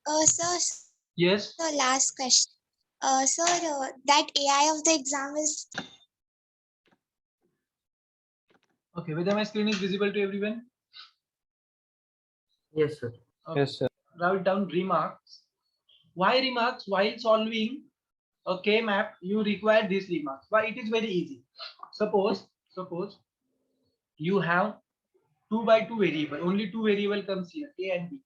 Sir, Yes. so last question. Sir, that AI of the exam is. Okay, whether my screen is visible to everyone? Yes, sir. Okay. Yes, sir. Write down remarks. Why remarks? While solving a K map, you require these remarks. Why? It is very easy. Suppose you have 2 by 2 variable. Only two variable comes here, A and B.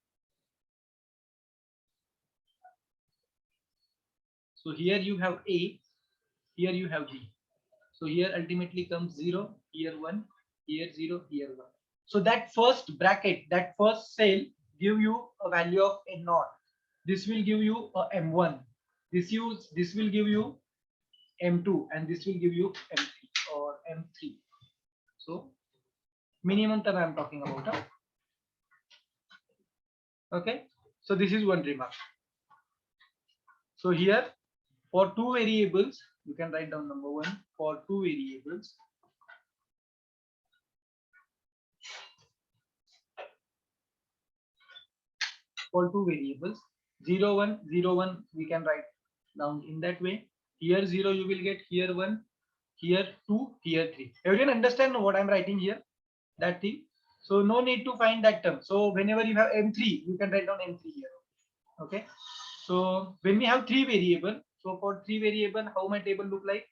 So here you have A, here you have B. So here ultimately comes 0, here 1, here 0, here 1. So that first bracket, that first cell give you a value of a naught. This will give you a M1. This will give you M2 and this will give you M3 or M3. So minimum term I am talking about. Huh? Okay. So this is one remark. So here for two variables, you can write down number 1 for two variables. For two variables 0 1 0 1 we can write down in that way. Here 0 you will get, here 1, here 2, here 3. Everyone understand what I'm writing here, that thing? So no need to find that term. So whenever you have M3 you can write down M3 here. Okay, so when we have three variable, so for three variable how my table look like?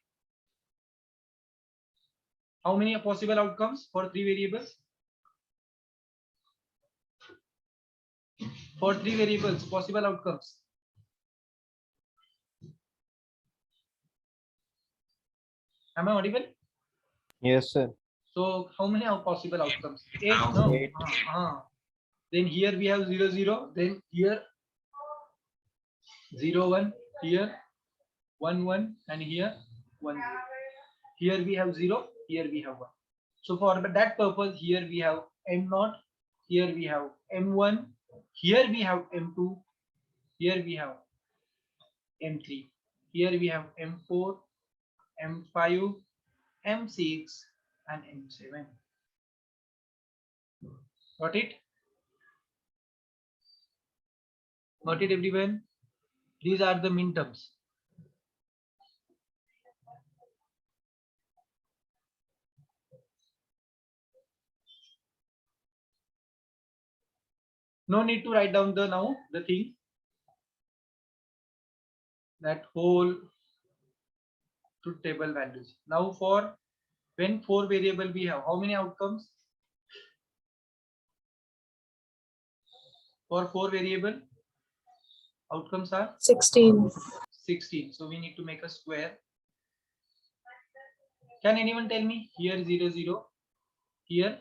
How many possible outcomes for three variables? For three variables possible outcomes, am I audible? Yes, sir. So how many are possible outcomes? 8. No. 8. Then here we have 0 0. Then here 0 1. Here 1 1. And here 1 0. Here we have 0. Here we have 1. So for that purpose, here we have M0. Here we have M1. Here we have M2. Here we have M3. Here we have M4, M5, M6, and M7. Got it? Got it, everyone? These are the min terms. No need to write down the thing, that whole truth table values. Now for when four variable we have, how many outcomes? For four variable, outcomes are 16. 16. So we need to make a square. Can anyone tell me? Here 0 0, here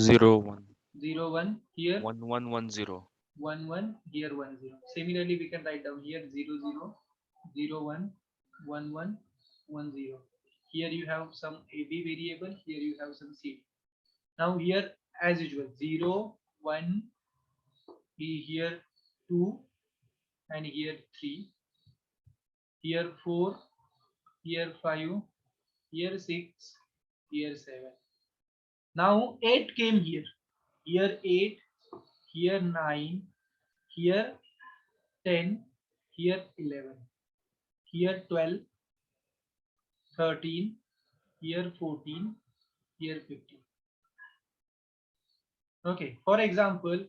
0 1 0 1, here 1 1 1 0. 1 1, here 1 0. Similarly, we can write down here 0 0, 0 1, 1 1, 1 0. Here you have some AB variable, here you have some C. Now here as usual 0 1, here 2, and here 3, here 4, here 5, here 6, here 7. Now 8 came here, here 8, here 9, here 10, here 11, here 12, 13, here 14, here 15. Okay, for example,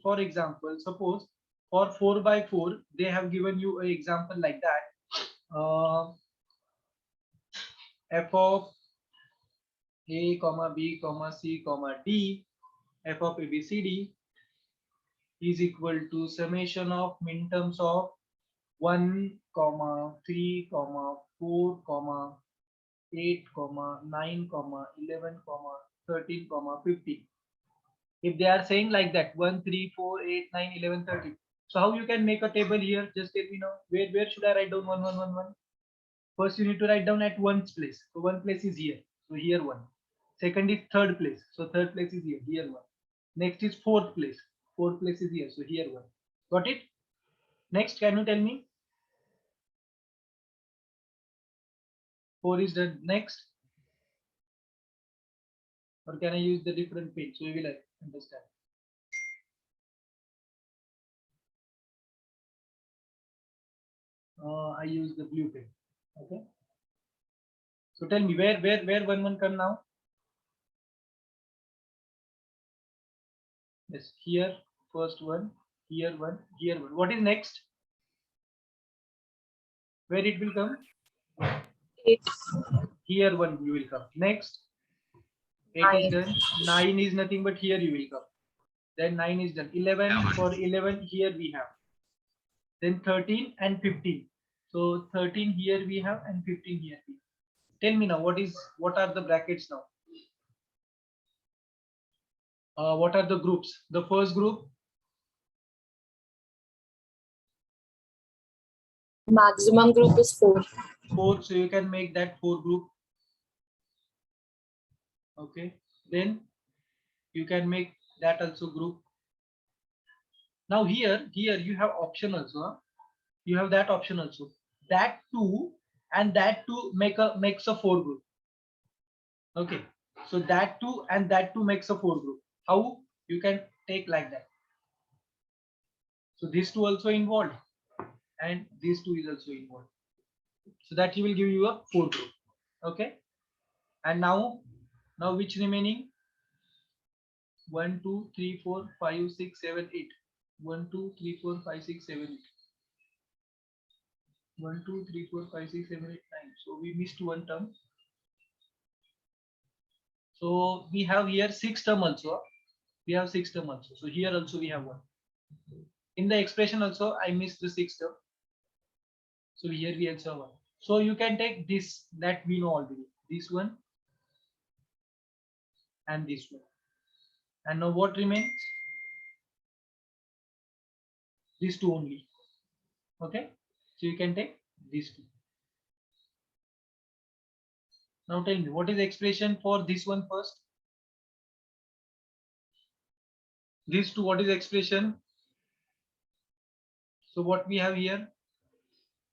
suppose for 4 by 4 they have given you an example like that. F of a comma b comma c comma d, f of abcd is equal to summation of minterms of 1 comma 3 comma 4 comma 8 comma 9 comma 11 comma 13 comma 15. If they are saying like that 1 3 4 8 9 11 13, so how you can make a table here? Just let me know. Where should I write down 1 1 1 1? First you need to write down at one's place. So one place is here, so here 1. Second is third place, so third place is here 1. Next is fourth place is here, so here 1. Got it? Next, can you tell me? 4 is done. Next, or can I use the different page so you will understand? I use the blue pen. Okay. So tell me where one come now? Yes, here first one, here one, here one. What is next? Where it will come? 8, Here one you will come. Next, 8 is 9, done. 9 is nothing but here you will come. Then 9 is done. 11, for 11 here we have. Then 13 and 15. So 13 here we have and 15 here we have. Tell me now what are the brackets now? What are the groups? The first group, maximum group is 4. 4. So you can make that 4 group. Okay. Then you can make that also group. Now here you have option also. Huh? You have that option also. That 2 and that 2 makes a 4 group. Okay. So that 2 and that 2 makes a 4 group. How you can take like that? So these two also involved and these two is also involved. So that he will give you a 4 group. Okay. And now which remaining? 1, 2, 3, 4, 5, 6, 7, 8. 1, 2, 3, 4, 5, 6, 7, 8. 1, 2, 3, 4, 5, 6, 7, 8, 9. So we missed one term. So we have here 6 term also. We have 6 term also. So here also we have 1. In the expression also I missed the 6 term. So here we also have 1. So you can take this that we know already. This one and this one. And now what remains? These two only. Okay. So you can take these two. Now tell me what is the expression for this one first? These two, what is the expression? So what we have here,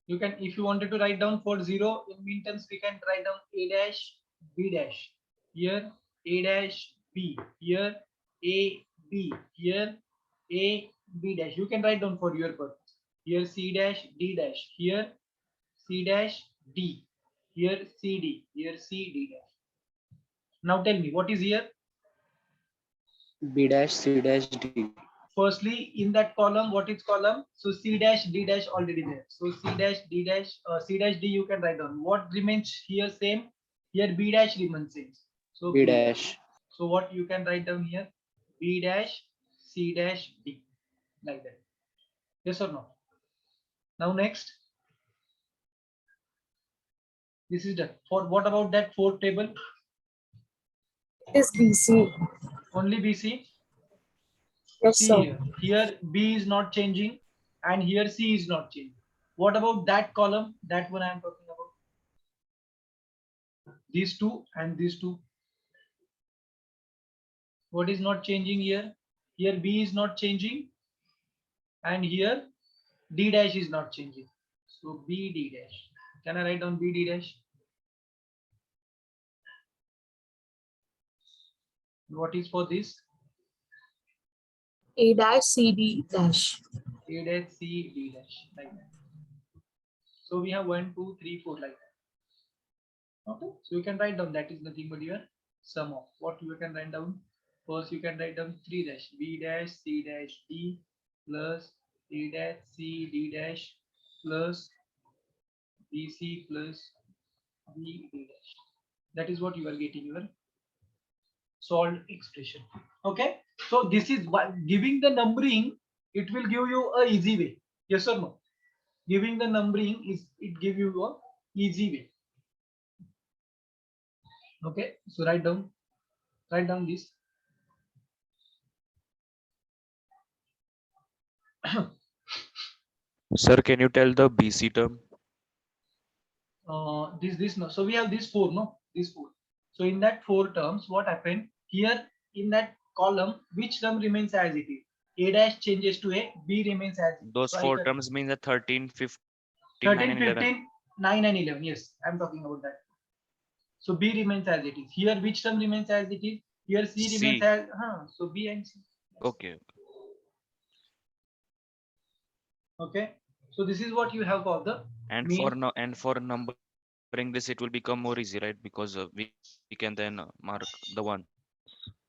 you can, if you wanted to write down for 0 in mean terms, we can write down a dash b dash. Here a dash b, here a b, here a b dash. You can write down for your purpose. Here c dash d dash, here c dash d, here c d, here c d dash. Now tell me what is here? B dash, C dash, D. Firstly, in that column, what is column? So C dash D dash already there. So C dash D dash C dash D you can write down. What remains here same? Here B dash remains same. So B dash. So what you can write down here? B dash C dash D, like that. Yes or no? Now next. This is done. For what about that fourth table? It is BC. Only BC. Yes, See sir. here B is not changing and here C is not changing. What about that column? That one I am talking about. These two and these two. What is not changing here? Here B is not changing and here D dash is not changing. So B D dash. Can I write down B D dash? What is for this? A dash CD dash. A dash C D dash, like that. So we have 1, 2, 3, 4 like that. Okay. So you can write down that is nothing but your sum of what you can write down. First you can write down 3 dash B dash C dash D plus A dash C D dash plus BC plus B D dash. That is what you are getting your solved expression. Okay. So this is what giving the numbering, it will give you a easy way. Yes or no? Giving the numbering is it give you a easy way. Okay. So write down this. Sir, can you tell the BC term? This no. So we have these 4, no? These 4. So in that 4 terms, what happened here in that column? Which term remains as it is? A dash changes to A, B remains as it is. Those So four terms mean the 13, 15, 9 13, and 11. 15, 9 and 11. Yes, I'm talking about that. So B remains as it is. Here, which term remains as it is? Here C remains C. as. So B and C. Okay. Okay. So this is what you have for the And main. for no and for numbering this, it will become more easy, right? Because we can then mark the one.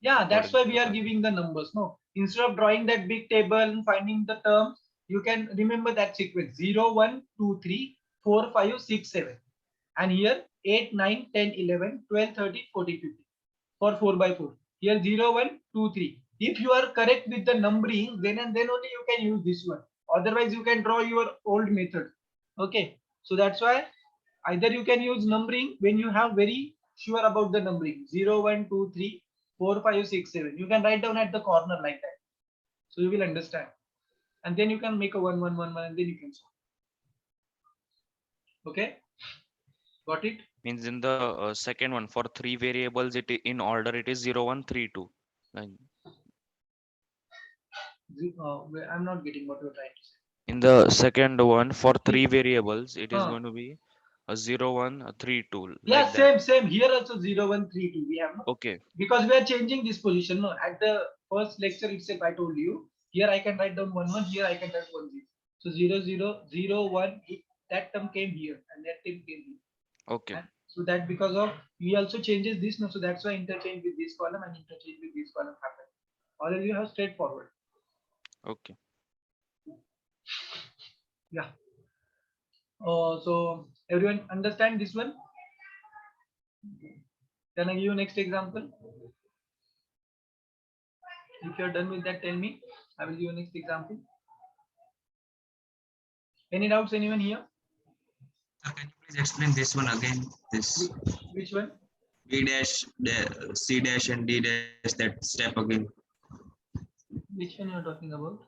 Yeah, that's according why to we the are pattern. giving the numbers. No, instead of drawing that big table and finding the terms, you can remember that sequence 0, 1, 2, 3, 4, 5, 6, 7. And here 8, 9, 10, 11, 12, 13, 14, 15 for 4 by 4. Here 0, 1, 2, 3. If you are correct with the numbering, then and then only you can use this one. Otherwise, you can draw your old method. Okay, so that's why either you can use numbering when you have very sure about the numbering 0, 1, 2, 3, 4, 5, 6, 7. You can write down at the corner like that. So you will understand. And then you can make a 1, 1, 1, 1, and then you can solve. Okay, got it? Means in the second one for three variables, in order it is 0, 1, 3, 2. Like I'm not getting what you're trying to say. in the second one for three variables, it is Uh, going to be a 0, 1, a 3, 2, yeah, like that. same. Here also 0, 1, 3, 2. We have no, Okay. because we are changing this position. No, at the first lecture itself, I told you here I can write down 1, 1. Here I can write 1, 0. So 0, 0, 0, 1. That term came here and that term came here. Okay. And so that because of we also changes this. No, so that's why interchange with this column and interchange with this column happen. Or else you have straightforward. Okay. Yeah. So everyone understand this one? Can I give you next example? If you're done with that, tell me. I will give you next example. Any doubts, anyone here? Sir, can you please explain this one again? This Which one? B dash, C dash, and D dash, that step again Which one you're talking about?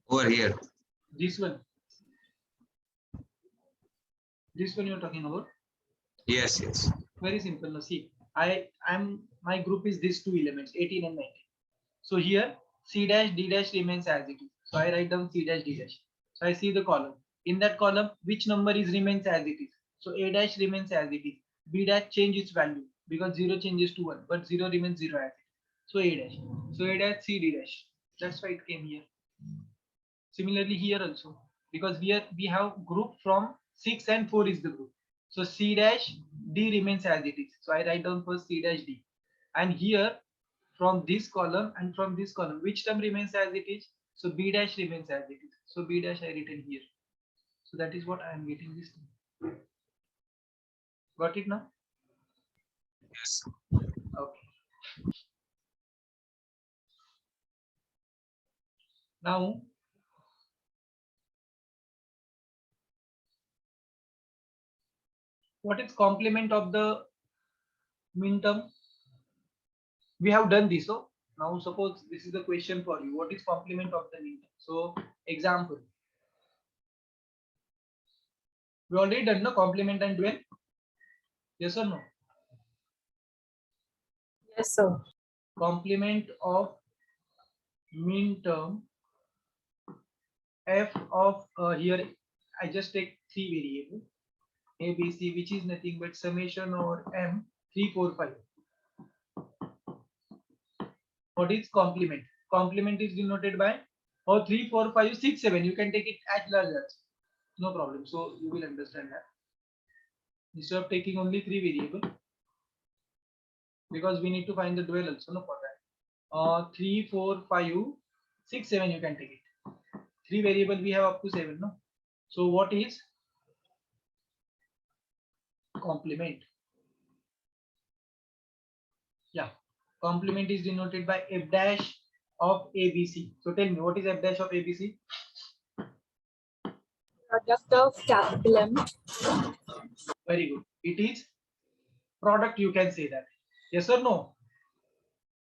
over here. This one. This one you're talking about? Yes, yes. Very simple. Now see, my group is these two elements, 18 and 19. So here C dash D dash remains as it is. So I write down C dash D dash. So I see the column. In that column, which number is remains as it is? So A dash remains as it is. B dash change its value because 0 changes to 1, but 0 remains 0 as it is. So A dash. So A dash C D dash. That's why it came here. Similarly here also, because we have group from 6 and 4 is the group. So C dash D remains as it is. So I write down first C dash D. And here from this column and from this column, which term remains as it is? So B dash remains as it is. So B dash I written here. So that is what I am getting this thing. Got it now? Yes. Okay. Now what is complement of the min term? We have done this. So now suppose this is the question for you. What is complement of the min term? So example. We already done the complement and dual. Yes or no? Yes, sir. Complement of min term f of here I just take three variable a b c, which is nothing but summation over m 3 4 5. What is complement? Complement is denoted by 3 4 5 6 7. You can take it as large as, no problem. So you will understand that instead of taking only three variable, because we need to find the dual also, no, for that 3 4 5 6 7 you can take it. Three variable we have up to 7, no? So what is complement? Yeah, complement is denoted by f dash of ABC. So tell me, what is f dash of ABC? Product of capital M. Very good. It is product, you can say that. Yes or no?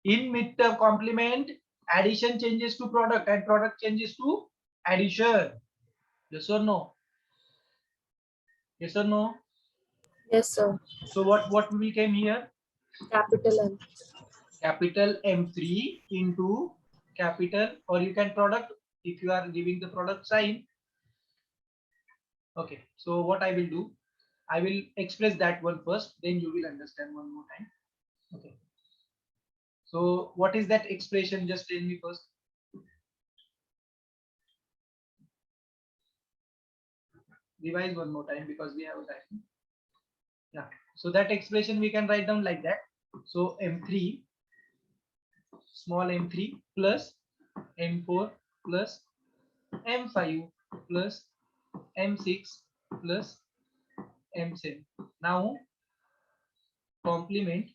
In midterm complement, addition changes to product and product changes to addition. Yes or no? Yes or no? Yes, sir. So what will came here? Capital M. Capital M3 into capital, or you can product if you are giving the product sign. Okay, so what I will do, I will express that one first, then you will understand one more time. Okay, so what is that expression? Just tell me first. revise one more time because we have a time. Yeah. So that expression we can write down like that. So M3, small m3 plus m4 plus m5 plus m6 plus m7. Now complement.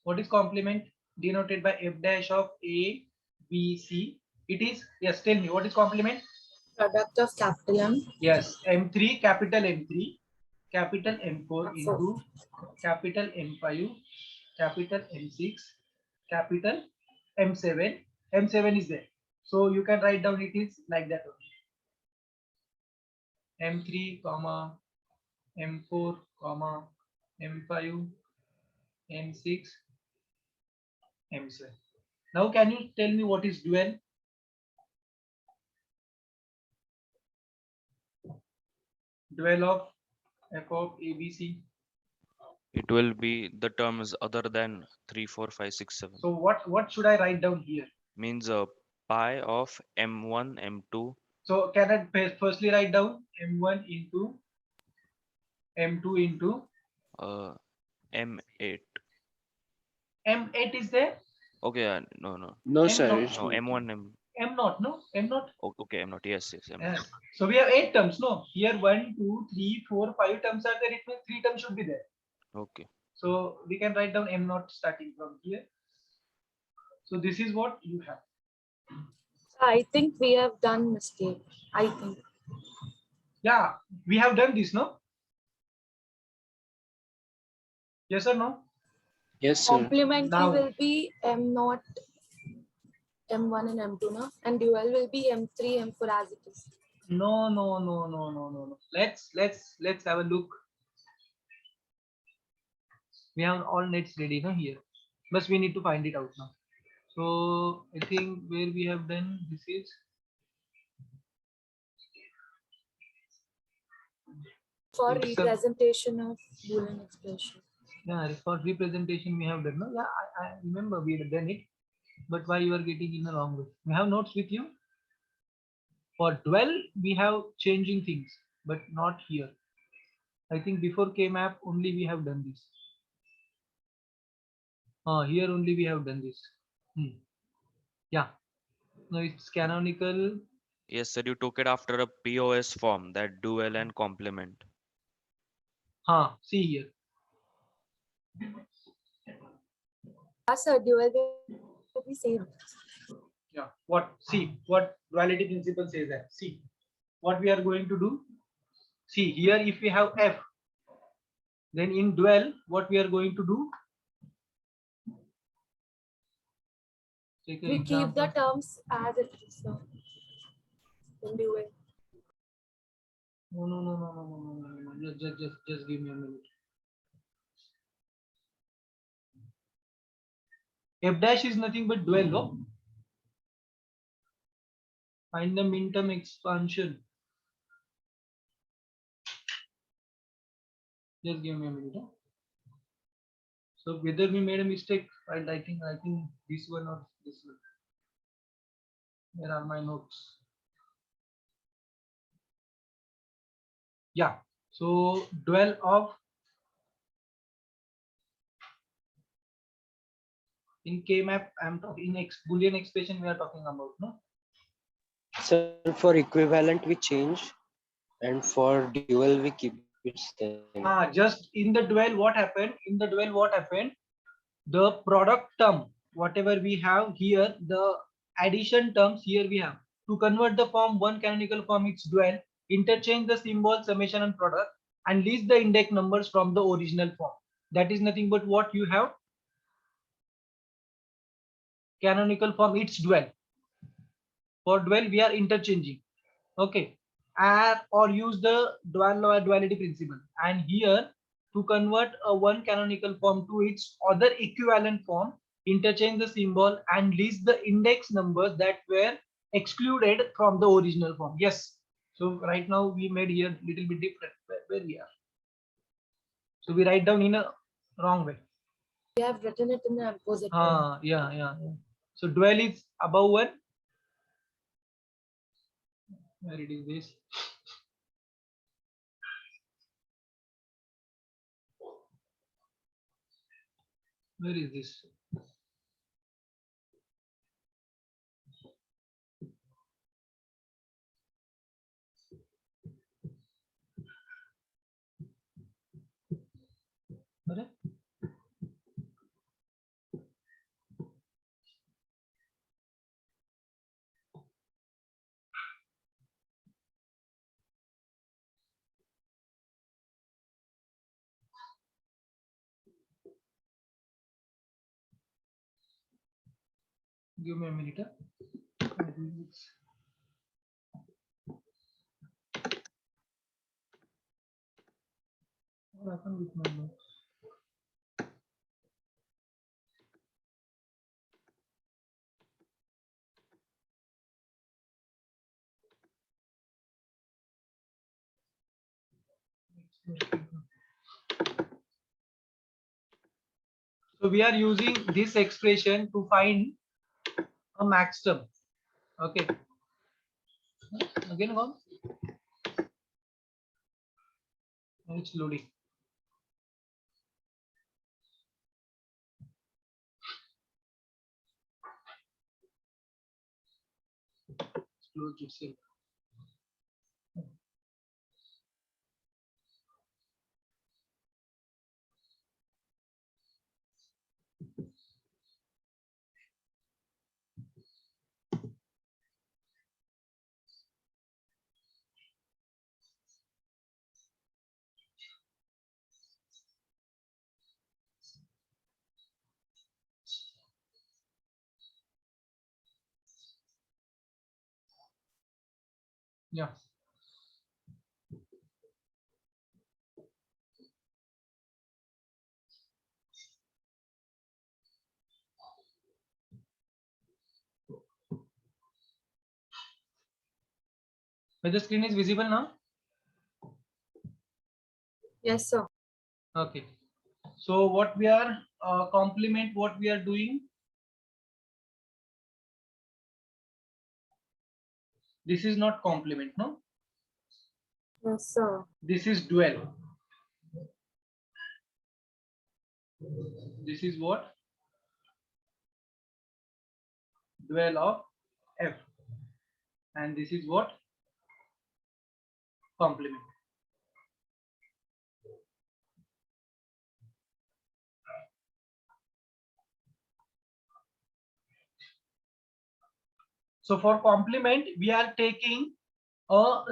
What is complement? Denoted by f dash of a, b, c. It is, yes, tell me what is complement? Product of capital M. Yes, m3, capital M3, capital M4 Four. into capital M5, capital M6, capital M7. M7 is there. So you can write down it is like that only. M3, comma, M4, comma, M5, M6, M7. Now can you tell me what is dual? Dual of f of ABC. It will be the terms other than 3, 4, 5, 6, 7. So what should I write down here? Means pi of M1, M2. So can I firstly write down M1 into M2 into M8. M8 is there? Okay, no. No, M sir. not. It's No, not. M1, M. M not, no? M not? Okay, M not. Yes, M not. Yes. So we have 8 terms, no? Here 1, 2, 3, 4, 5 terms are there. It means 3 terms should be there. Okay. So we can write down M not starting from here. So this is what you have. I think we have done mistake. I think. Yeah, we have done this, no? Yes or no? Yes, sir. Complementary Now- will be M0, M1 and M2 now, and dual will be M3, M4 as it is. No. Let's have a look. We have all nets ready, no, here. But we need to find it out now. So I think where we have done this is For It's a- representation of Boolean expression. yeah, for representation we have done. No, yeah, I remember we had done it, but why you are getting in the wrong way? We have notes with you. For dual, we have changing things, but not here. I think before K-map only we have done this. Here only we have done this. Yeah. No, it's canonical. Yes, sir. You took it after a POS form, that dual and complement. See here. As a dual will be same. Yeah. What? See what duality principle says that. See what we are going to do. See here, if we have f, then in dual, what we are going to do? Take an We keep the example. terms as it is. So in dual. No. Just give me a minute. F dash is nothing but dual, no? Find the minterm expansion. Just give me a minute. Huh? So whether we made a mistake, right? I think this one or this one. Where are my notes? Yeah. So dual of in K-map, I'm talking in Boolean expression we are talking about, no? Sir, for equivalent we change, and for dual we keep it same. Just in the dual, what happened? In the dual, what happened? The product term, whatever we have here, the addition terms here we have. To convert the form, one canonical form, it's dual. Interchange the symbol, summation, and product, and list the index numbers from the original form. That is nothing but what you have. Canonical form, it's dual. For dual, we are interchanging. Okay. Or use the duality principle. And here, to convert a one canonical form to its other equivalent form, interchange the symbol and list the index numbers that were excluded from the original form. Yes. So right now we made here little bit different where we are. So we write down in a wrong way. We have written it in the opposite way. Yeah. So dual is above one. Where it is this? Where is this? अरे give me a minute. What happened with my notes? So we are using this expression to find a max term. Okay. Again, one. It's loading. It's closed itself. Yeah. But the screen is visible now. Yes, sir. Okay. So what we are complement what we are doing. This is not complement, no. Yes, sir. This is dual. This is what? Dual of F. And this is what? Complement. So for complement, we are taking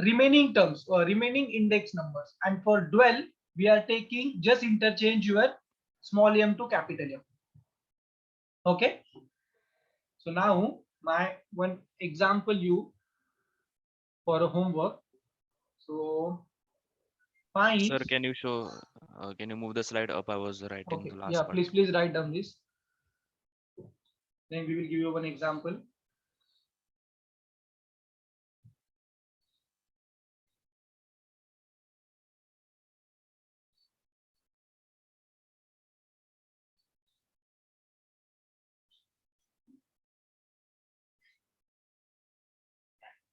remaining terms or remaining index numbers. And for dual, we are taking just interchange your small m to capital M. Okay. So now my one example you for a homework. So find. Sir, can you show, can you move the slide up? I was writing Okay. the last Yeah, part. please write down this. Then we will give you one example.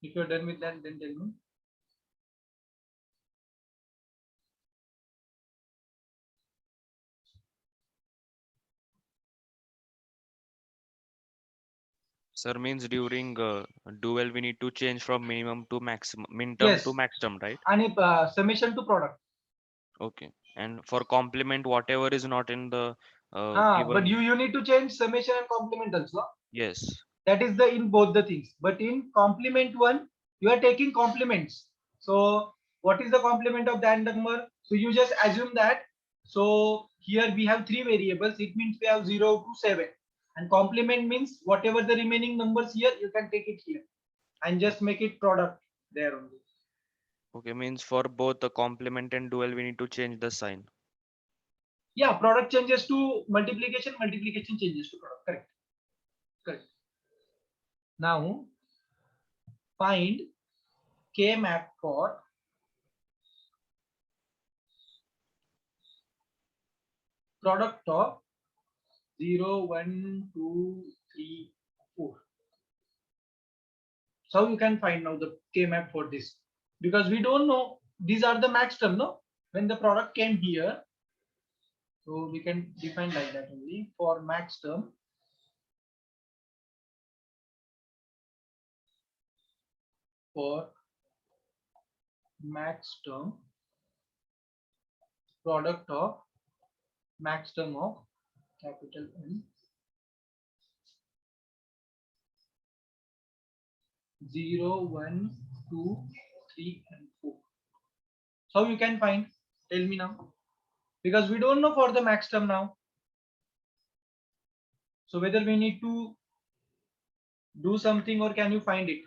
If you're done with that, then tell me. Sir, means during dual, we need to change from minimum to maximum, min term Yes. to max term, right? And summation to product. Okay. And for complement, whatever is not in the But given, you need to change summation and complement also. yes. That is the in both the things. But in complement one, you are taking complements. So what is the complement of that number? So you just assume that. So here we have three variables. It means we have 0 to 7. And complement means whatever the remaining numbers here, you can take it here and just make it product there only. Okay, means for both the complement and dual, we need to change the sign. Yeah, product changes to multiplication, multiplication changes to product. Correct. Correct. Now find K map for product of 0, 1, 2, 3, 4. So you can find now the K map for this, because we don't know these are the max term, no? When the product came here, so we can define like that only for max term. For max term, product of max term of capital M 0, 1, 2, 3, and 4. So you can find, tell me now, because we don't know for the max term now. So whether we need to do something or can you find it?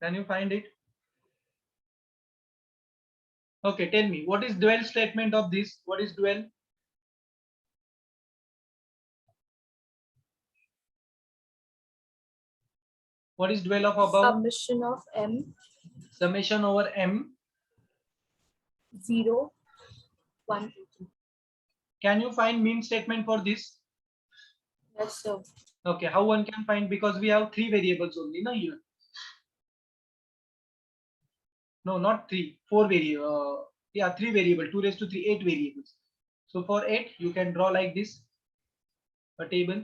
Can you find it? Okay, tell me, what is dual statement of this? What is dual? What is dual of above? Summation of M Summation over M. 0, 1, 2, 3. Can you find mean statement for this? Yes, sir. Okay, how one can find, because we have 3 variables only, no, here. No, not 3, 4 variable. Yeah, 3 variable, 2 raised to 3, 8 variables. So for 8, you can draw like this, a table.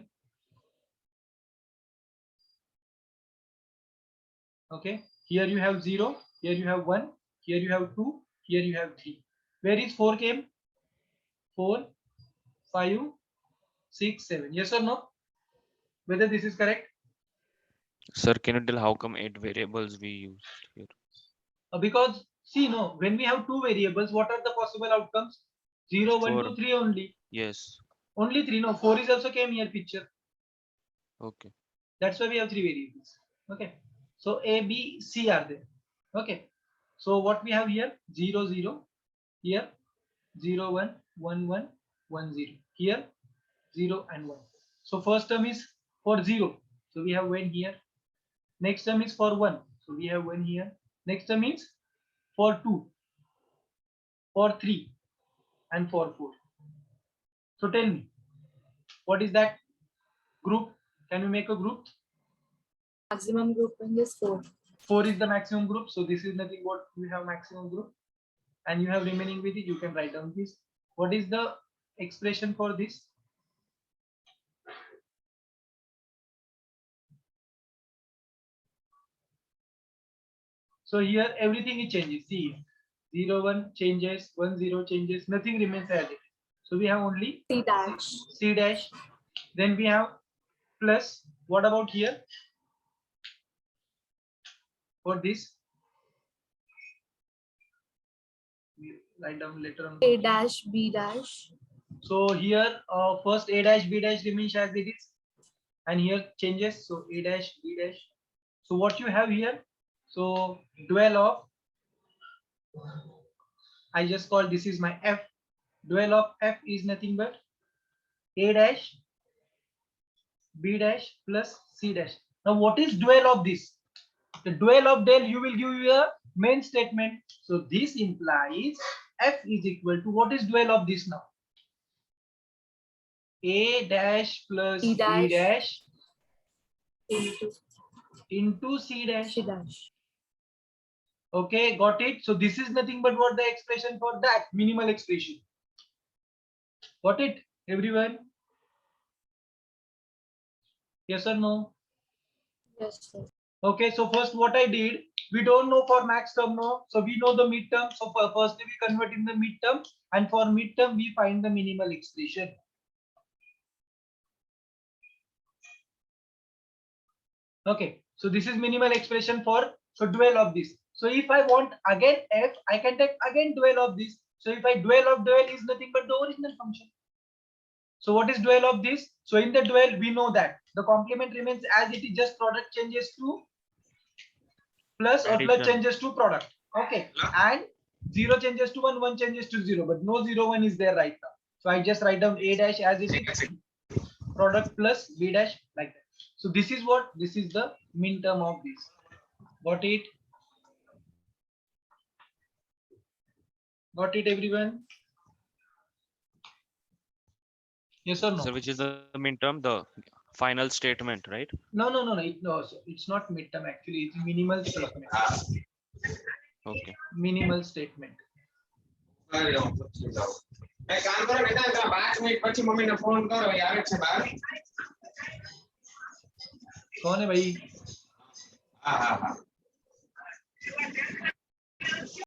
Okay, here you have 0, here you have 1, here you have 2, here you have 3. Where is 4 came? 4, 5, 6, 7. Yes or no? Whether this is correct? Sir, can you tell how come 8 variables we used here? Because see, no, when we have 2 variables, what are the possible outcomes? 0, 1, 2, 3 only. Yes. Only 3, no, 4 is also came here picture. Okay. That's why we have 3 variables. Okay. So A, B, C are there. Okay. So what we have here? 0, 0. Here 0, 1, 1, 1, 1, 0. Here 0 and 1. So first term is for 0. So we have 1 here. Next term is for 1. So we have 1 here. Next term is for 2, for 3, and for 4. So tell me, what is that group? Can we make a group? Maximum grouping is 4. 4 is the maximum group. So this is nothing but you have maximum group. And you have remaining with it. You can write down this. What is the expression for this? So here everything it changes. See, 0, 1 changes, 1, 0 changes, nothing remains as it is. So we have only C dash. C dash. Then we have plus. What about here? For this, we write down later on. A dash, B dash. So here first A dash, B dash remains as it is. And here changes. So A dash, B dash. So what you have here? So dual of, I just call this is my F. Dual of F is nothing but A dash, B dash plus C dash. Now what is dual of this? The dual of del you will give you a main statement. So this implies F is equal to, what is dual of this now? A dash plus B B dash. dash Into into C dash. C dash. Okay, got it. So this is nothing but what the expression for that minimal expression. Got it, everyone? Yes or no? Yes, sir. Okay, so first what I did, we don't know for max term, no. So we know the midterm. So first we convert in the midterm, and for midterm we find the minimal expression. Okay, so this is minimal expression for, so dual of this. So if I want again F, I can take again dual of this. So if I dual of dual is nothing but the original function. So what is dual of this? So in the dual, we know that the complement remains as it is, just product changes to plus or plus Addition. changes to product. Okay, and 0 changes to 1, 1 changes to 0, but no 0, 1 is there right now. So I just write down A dash as it is, product plus B dash like that. So this is what, this is the min term of this. Got it? Got it, everyone? Yes or no? So which is the midterm, the final statement, right? No, it's not midterm actually. It's minimal statement. Okay. Minimal statement. काम करो बेटा 5 minute પછી મમ્મીને phone કરો એ આવે છે બહાર कौन है भाई? હા